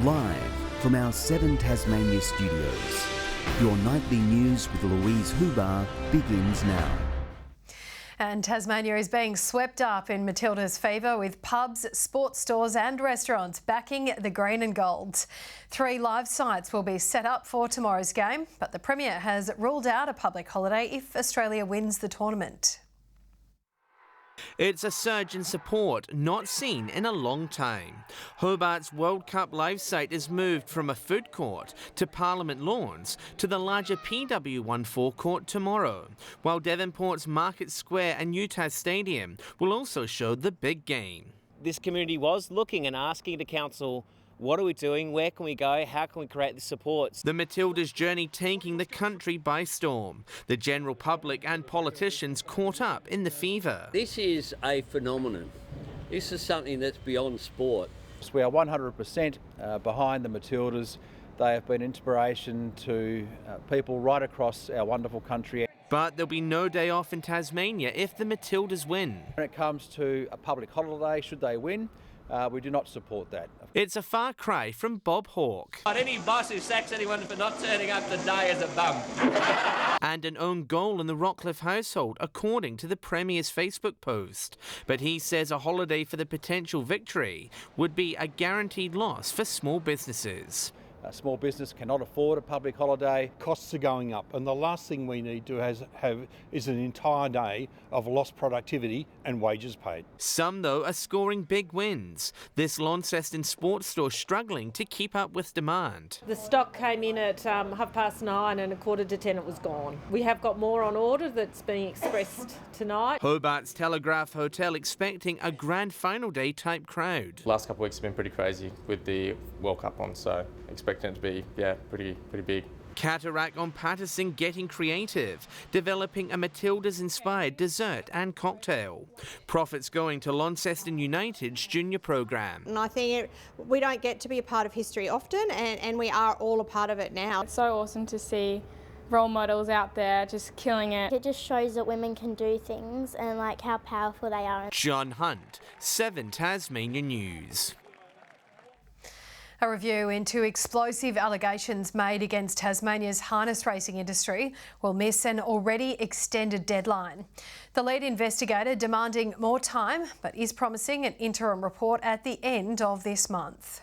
Live from our 7 Tasmania studios, your nightly news with Louise Hubar begins now. And Tasmania is being swept up in Matildas fever, with pubs, sports stores and restaurants backing the green and gold. 3 live sites will be set up for tomorrow's game, but the Premier has ruled out a public holiday if Australia wins the tournament. It's a surge in support not seen in a long time. Hobart's World Cup live site is moved from a food court to Parliament Lawns to the larger PW1 forecourt tomorrow, while Devonport's Market Square and Utah Stadium will also show the big game. This community was looking and asking the council, what are we doing? Where can we go? How can we create the supports? The Matildas' journey taking the country by storm. The general public and politicians caught up in the fever. This is a phenomenon. This is something that's beyond sport. We are 100% behind the Matildas. They have been inspiration to people right across our wonderful country. But there'll be no day off in Tasmania if the Matildas win. When it comes to a public holiday, should they win, we do not support that. It's a far cry from Bob Hawke. Any boss who sacks anyone for not turning up today is a bum. And an own goal in the Rockcliffe household, according to the Premier's Facebook post. But he says a holiday for the potential victory would be a guaranteed loss for small businesses. A small business cannot afford a public holiday. Costs are going up, and the last thing we need to have is an entire day of lost productivity and wages paid. Some, though, are scoring big wins. This Launceston sports store struggling to keep up with demand. The stock came in at 9:30 and 9:45 it was gone. We have got more on order that's being expressed tonight. Hobart's Telegraph Hotel expecting a grand final day type crowd. Last couple of weeks have been pretty crazy with the World Cup on, so expecting it to be pretty big. Cataract on Patterson getting creative, developing a Matildas-inspired dessert and cocktail. Profits going to Launceston United's junior program. And I think we don't get to be a part of history often, and we are all a part of it now. It's so awesome to see role models out there just killing it. It just shows that women can do things and like how powerful they are. John Hunt, 7 Tasmania News. A review into explosive allegations made against Tasmania's harness racing industry will miss an already extended deadline. The lead investigator demanding more time, but is promising an interim report at the end of this month.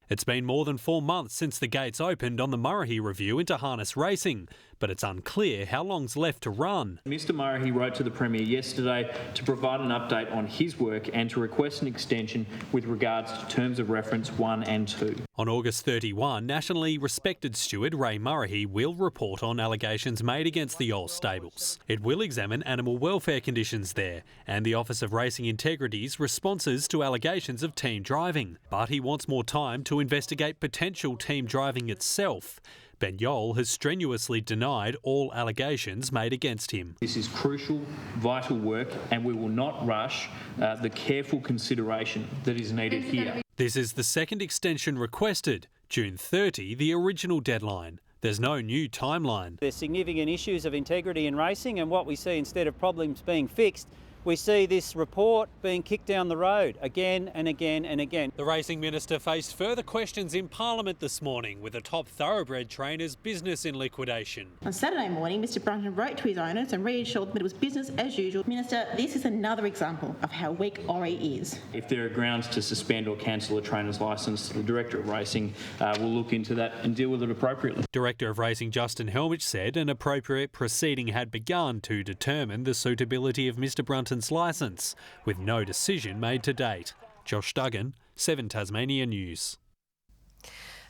It's been more than 4 months since the gates opened on the Murray review into harness racing, but it's unclear how long's left to run. Mr Murray wrote to the Premier yesterday to provide an update on his work and to request an extension with regards to terms of reference 1 and 2. On August 31, nationally respected steward Ray Murray will report on allegations made against the Yole stables. It will examine animal welfare conditions there and the Office of Racing Integrity's responses to allegations of team driving. But he wants more time to investigate potential team driving itself. Ben Yole has strenuously denied all allegations made against him. This is crucial, vital work, and we will not rush the careful consideration that is needed here. This is the second extension requested, June 30, the original deadline. There's no new timeline. There's significant issues of integrity in racing, and what we see, instead of problems being fixed, we see this report being kicked down the road again and again and again. The Racing Minister faced further questions in Parliament this morning with a top thoroughbred trainer's business in liquidation. On Saturday morning, Mr Brunton wrote to his owners and reassured that it was business as usual. Minister, this is another example of how weak Ori is. If there are grounds to suspend or cancel a trainer's licence, the Director of Racing will look into that and deal with it appropriately. Director of Racing Justin Helmich said an appropriate proceeding had begun to determine the suitability of Mr Brunton's licence, with no decision made to date. Josh Duggan, 7 Tasmania News.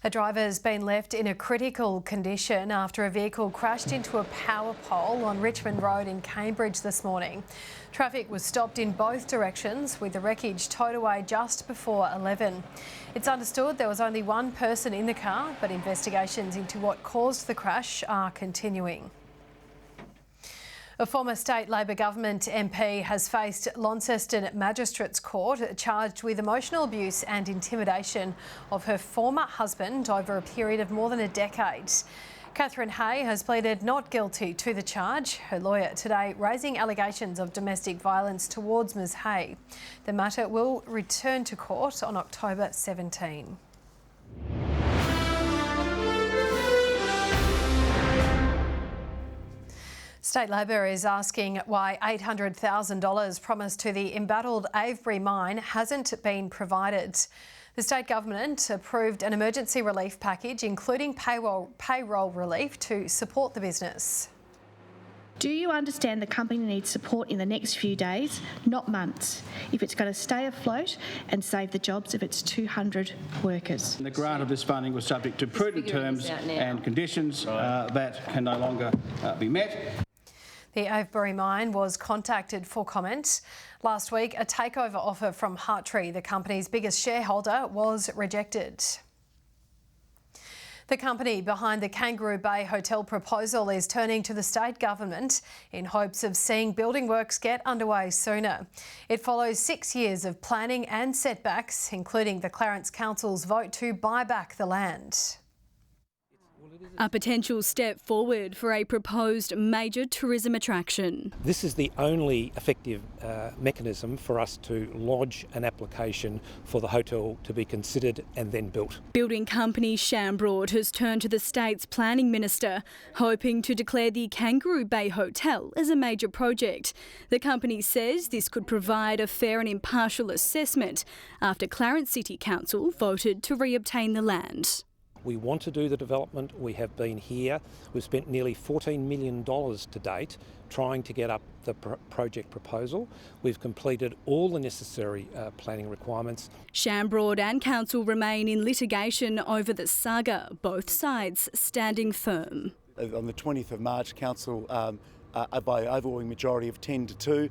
A driver has been left in a critical condition after a vehicle crashed into a power pole on Richmond Road in Cambridge this morning. Traffic was stopped in both directions, with the wreckage towed away just before 11. It's understood there was only one person in the car, but investigations into what caused the crash are continuing. A former state Labor government MP has faced Launceston Magistrates Court charged with emotional abuse and intimidation of her former husband over a period of more than a decade. Catherine Hay has pleaded not guilty to the charge, her lawyer today raising allegations of domestic violence towards Ms Hay. The matter will return to court on October 17. State Labor is asking why $800,000 promised to the embattled Avery Mine hasn't been provided. The state government approved an emergency relief package, including payroll relief, to support the business. Do you understand the company needs support in the next few days, not months, if it's going to stay afloat and save the jobs of its 200 workers? The grant of this funding was subject to prudent terms and conditions that can no longer be met. The Avery Mine was contacted for comment. Last week, a takeover offer from Hartree, the company's biggest shareholder, was rejected. The company behind the Kangaroo Bay Hotel proposal is turning to the state government in hopes of seeing building works get underway sooner. It follows 6 years of planning and setbacks, including the Clarence Council's vote to buy back the land. A potential step forward for a proposed major tourism attraction. This is the only effective mechanism for us to lodge an application for the hotel to be considered and then built. Building company Shambroad has turned to the state's planning minister, hoping to declare the Kangaroo Bay Hotel as a major project. The company says this could provide a fair and impartial assessment after Clarence City Council voted to reobtain the land. We want to do the development. We have been here. We've spent nearly $14 million to date trying to get up the project proposal. We've completed all the necessary planning requirements. Shambroad and council remain in litigation over the saga, both sides standing firm. On the 20th of March, council, by overwhelming majority of 10-2,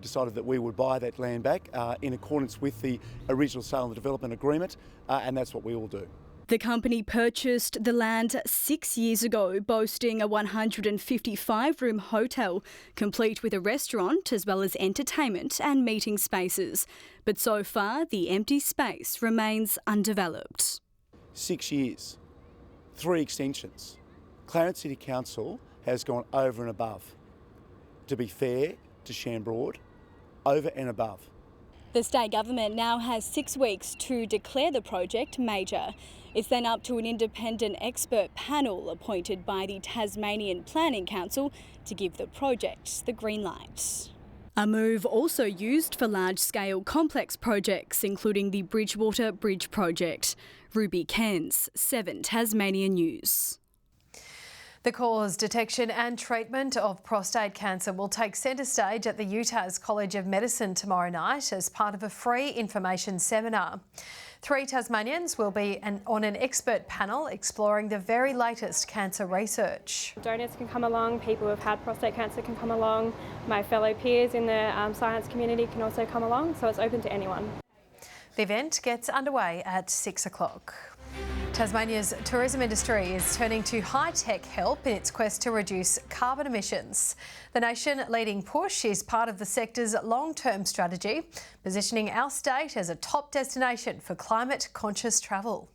decided that we would buy that land back in accordance with the original sale and development agreement, and that's what we will do. The company purchased the land 6 years ago, boasting a 155-room hotel, complete with a restaurant as well as entertainment and meeting spaces. But so far, the empty space remains undeveloped. 6 years, 3 extensions. Clarence City Council has gone over and above. To be fair to Shambroad, over and above. The state government now has 6 weeks to declare the project major. It's then up to an independent expert panel appointed by the Tasmanian Planning Council to give the project the green light. A move also used for large-scale complex projects, including the Bridgewater Bridge project. Ruby Cairns, 7 Tasmania News. The cause, detection and treatment of prostate cancer will take centre stage at the UTAS College of Medicine tomorrow night as part of a free information seminar. 3 Tasmanians will be on an expert panel exploring the very latest cancer research. Donors can come along, people who have had prostate cancer can come along, my fellow peers in the science community can also come along, so it's open to anyone. The event gets underway at 6 o'clock. Tasmania's tourism industry is turning to high-tech help in its quest to reduce carbon emissions. The nation-leading push is part of the sector's long-term strategy, positioning our state as a top destination for climate-conscious travel.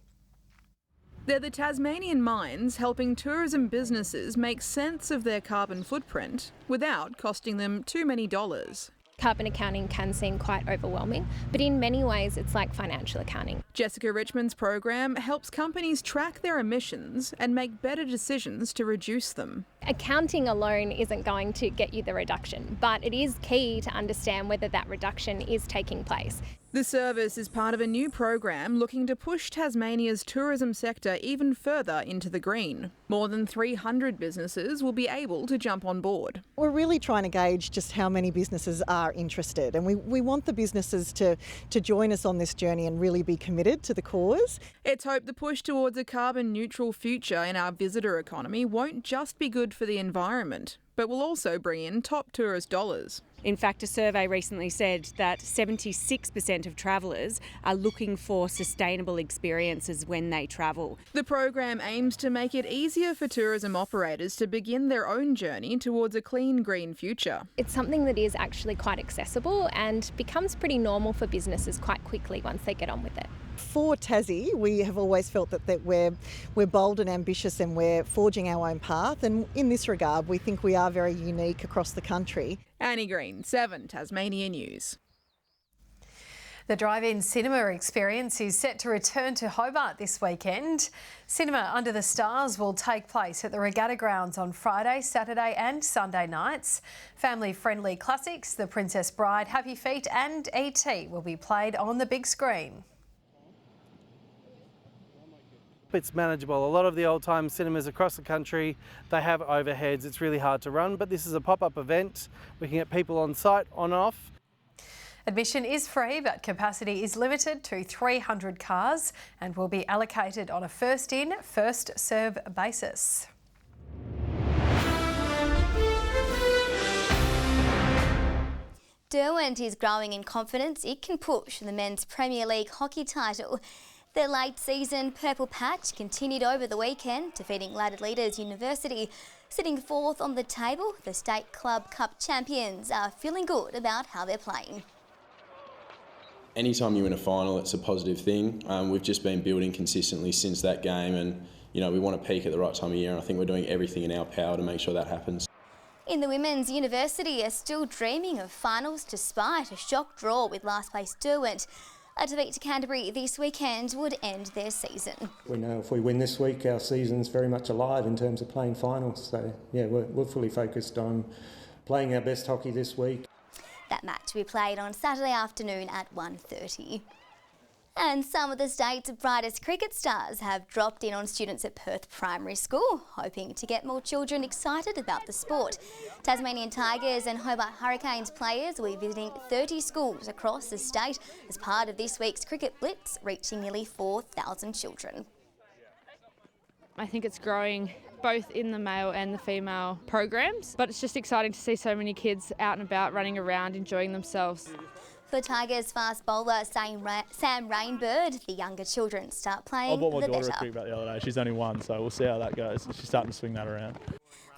They're the Tasmanian mines helping tourism businesses make sense of their carbon footprint without costing them too many dollars. Carbon accounting can seem quite overwhelming, but in many ways it's like financial accounting. Jessica Richmond's program helps companies track their emissions and make better decisions to reduce them. Accounting alone isn't going to get you the reduction, but it is key to understand whether that reduction is taking place. The service is part of a new program looking to push Tasmania's tourism sector even further into the green. More than 300 businesses will be able to jump on board. We're really trying to gauge just how many businesses are interested, and we want the businesses to join us on this journey and really be committed to the cause. It's hoped the push towards a carbon neutral future in our visitor economy won't just be good for the environment, but will also bring in top tourist dollars. In fact, a survey recently said that 76% of travellers are looking for sustainable experiences when they travel. The program aims to make it easier for tourism operators to begin their own journey towards a clean, green future. It's something that is actually quite accessible and becomes pretty normal for businesses quite quickly once they get on with it. For Tassie, we have always felt that we're bold and ambitious and we're forging our own path, and in this regard we think we are very unique across the country. Annie Green, 7 Tasmania News. The drive-in cinema experience is set to return to Hobart this weekend. Cinema Under the Stars will take place at the Regatta Grounds on Friday, Saturday and Sunday nights. Family-friendly classics The Princess Bride, Happy Feet and E.T. will be played on the big screen. It's manageable. A lot of the old-time cinemas across the country, they have overheads. It's really hard to run, but this is a pop-up event. We can get people on site, on and off. Admission is free, but capacity is limited to 300 cars and will be allocated on a first-in, first-serve basis. Derwent is growing in confidence it can push the Men's Premier League hockey title. Their late-season purple patch continued over the weekend, defeating ladder leaders University. Sitting fourth on the table, the State Club Cup champions are feeling good about how they're playing. Anytime you win a final, it's a positive thing. We've just been building consistently since that game, and we want to peak at the right time of year, and I think we're doing everything in our power to make sure that happens. In the women's, University are still dreaming of finals despite a shock draw with last place Derwent. A defeat to Canterbury this weekend would end their season. We know if we win this week, our season's very much alive in terms of playing finals. So, yeah, we're fully focused on playing our best hockey this week. That match will be played on Saturday afternoon at 1:30. And some of the state's brightest cricket stars have dropped in on students at Perth Primary School, hoping to get more children excited about the sport. Tasmanian Tigers and Hobart Hurricanes players will be visiting 30 schools across the state as part of this week's Cricket Blitz, reaching nearly 4,000 children. I think it's growing both in the male and the female programs, but it's just exciting to see so many kids out and about running around enjoying themselves. For Tigers fast bowler Sam Rainbird, the younger children start playing, I bought my the daughter better. a cricket bat the other day. She's only one, so we'll see how that goes. She's starting to swing that around.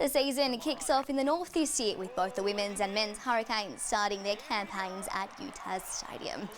The season kicks off in the north this year with both the women's and men's Hurricanes starting their campaigns at Utah's stadium.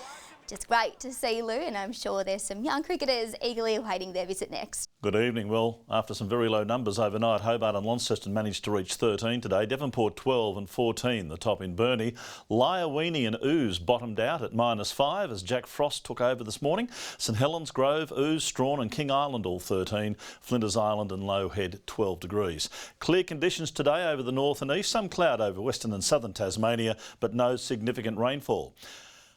Just great to see, Lou, and I'm sure there's some young cricketers eagerly awaiting their visit next. Good evening. Well, after some very low numbers overnight, Hobart and Launceston managed to reach 13 today. Devonport 12 and 14, the top in Burnie. Lyawini and Ouse bottomed out at -5 as Jack Frost took over this morning. St Helens, Grove, Ouse, Strawn and King Island all 13. Flinders Island and Low Head 12 degrees. Clear conditions today over the north and east. Some cloud over western and southern Tasmania, but no significant rainfall.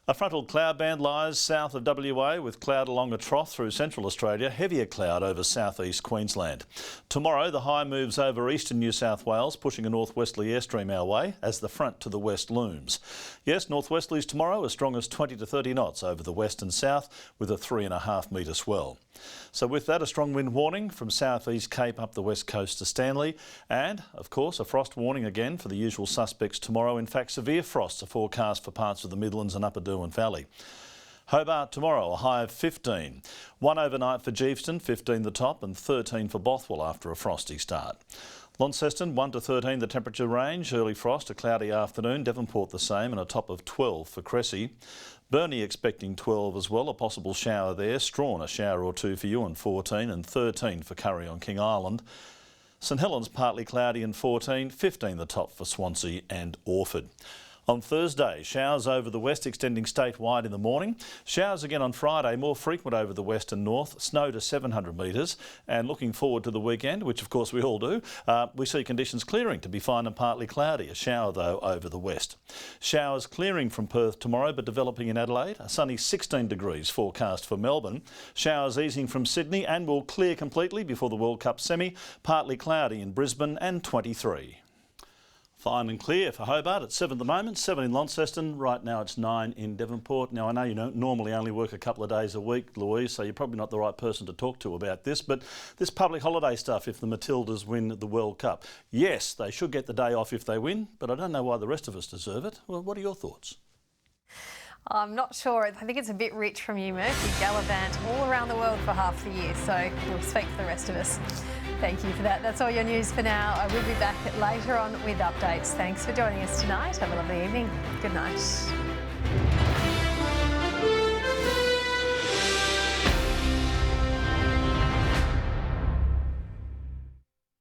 A frontal cloud band lies south of WA with cloud along a trough through central Australia, heavier cloud over southeast Queensland. Tomorrow the high moves over eastern New South Wales, pushing a northwesterly airstream our way as the front to the west looms. Yes, northwesterlies tomorrow as strong as 20 to 30 knots over the west and south with a 3.5 metre swell. So with that, a strong wind warning from southeast Cape up the west coast to Stanley, and of course a frost warning again for the usual suspects tomorrow. In fact, severe frosts are forecast for parts of the Midlands and Upper Derwent Valley. Hobart tomorrow, a high of 15. 1 overnight for Geeveston, 15 the top, and 13 for Bothwell after a frosty start. Launceston 1 to 13 the temperature range, early frost, a cloudy afternoon. Devonport the same, and a top of 12 for Cressy. Burnie expecting 12 as well, a possible shower there. Strawn a shower or two for you, and 14, and 13 for Curry on King Island. St Helens partly cloudy and 14, 15 the top for Swansea and Orford. On Thursday, showers over the west extending statewide in the morning. Showers again on Friday, more frequent over the west and north. Snow to 700 metres. And looking forward to the weekend, which of course we all do, we see conditions clearing to be fine and partly cloudy. A shower though over the west. Showers clearing from Perth tomorrow but developing in Adelaide. A sunny 16 degrees forecast for Melbourne. Showers easing from Sydney and will clear completely before the World Cup semi. Partly cloudy in Brisbane and 23. Fine and clear for Hobart at 7 at the moment, 7 in Launceston. Right now it's 9 in Devonport. Now I know you don't normally only work a couple of days a week, Louise, so you're probably not the right person to talk to about this, but this public holiday stuff if the Matildas win the World Cup. Yes, they should get the day off if they win, but I don't know why the rest of us deserve it. Well, what are your thoughts? I'm not sure. I think it's a bit rich from you, Murph. You gallivant all around the world for half the year, so we'll speak for the rest of us. Thank you for that. That's all your news for now. I will be back later on with updates. Thanks for joining us tonight. Have a lovely evening. Good night.